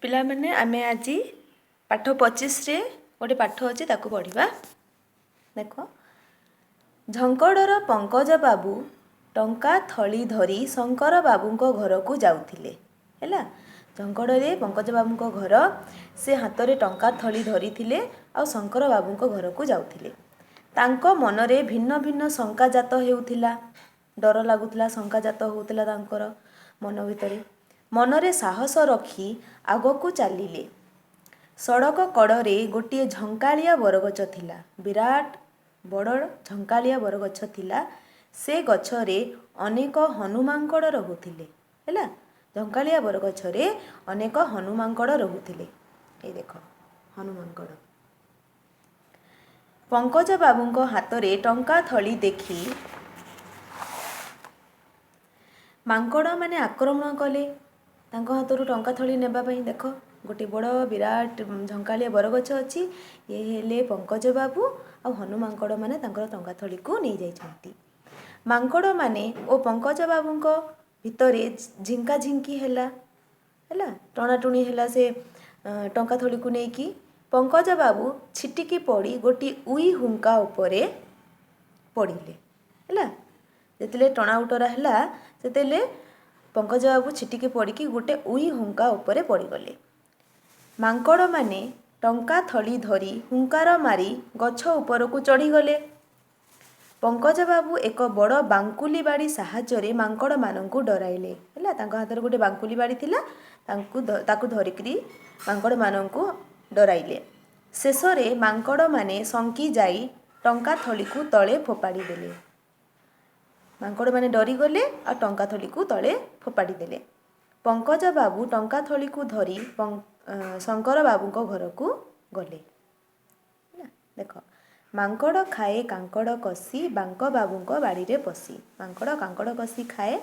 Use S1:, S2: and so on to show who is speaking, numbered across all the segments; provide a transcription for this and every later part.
S1: पिला माने आमे आज पाठ 25 रे गोटे पाठ अच्छे ताकू पढ़ा। देख झंकड़र पंकज बाबू टंका थली धरी शंकर बाबू घर को जाउथिले हैला। झंकड़े पंकज बाबू घर से हाथ में टंका थली धरी थिले आ शंकर बाबू घर को जाउथिले। तांको मनरे भिन्न भिन्न शंका जात हेउथिला, डर लगुला, शंका जात होउथिला तांकर मन भितरे। मनरे साहस रखी आगकू चलिले। सड़क कड़े गोटे झंकालिया बरगछ थिला, विराट बड़ झंकालिया बरगछ थिला। से गछरे अनेक हनुमांकड़ रहुथिले हैला। झंकालिया बरगछरे अनेक हनुमांकड़ रहुथिले। ए देख हनुमांकड़। पंकज बाबूंको हातरे टंका थली देखी मांकड़ माने आक्रमण कले तांको हाथरू टंका थली नेबा पई। देख गोटे बड़ विराट झंकालिया बरगछ अछि। ये हेले पंकज बाबू आ हनुमांकड़ माने तांकर टंका थली को नहीं जाइछंती। मांकड़ माने ओ पंकज बाबूंको भितरे झिंका झिंकी हैला हैला, टणाटुणी हैला से टंका थली को नेकी। पंकज बाबू छिटिकी पड़ी गोटी उई हुंका उपरे पड़िले हैला। जेतेले टणा उटरा हैला सेतेले पंकज बाबू छिटिकी पड़ी गोटे उई हुंका उपरे पड़गले। मांकड़ माने टंका थली धरी हुंकार मारी गछ उपर को चढ़ीगले। पंकज बाबू एक बड़ बांकुली बाड़ी साहाय्य मांकड़ माननकू डराइले हैला। तांको हाथरे गोटे बांकुली बाड़ी थिला, ताकू धरिकरी मांकड़ माननकू डराइले। शेषरे मांकड़ माने संकी जाई टंका थली को तले फोपाड़ी देले। मांकड़ माने डरी गले आ टंका थली को तले फोपाड़ी देले। पंकज बाबू टंका थली को धरी शंकर बाबू घर को गले। देख मांकड़ खाए कांकड़ कसी बांक बाबू बाड़ी रे पसी। मांकड़ कांकड़ कसी खाए,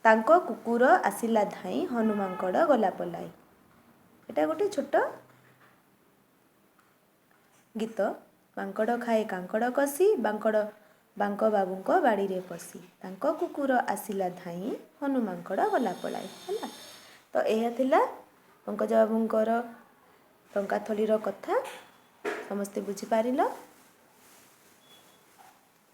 S1: तांको कुकुर आसिला धाई हनुमांकड़ गला पलाई। एटा गोटे छोट गीत। मांकड़ खाए कांकड़ कसी बांक बाबू बाड़ी रे पसी, तांको कुकुर आसिला धाई हनुमांकड़ गला पलाई हैला। तो यह थिला पंकज बाबूंकर टंका थलीर कथा। समस्ते बुझी पारिल।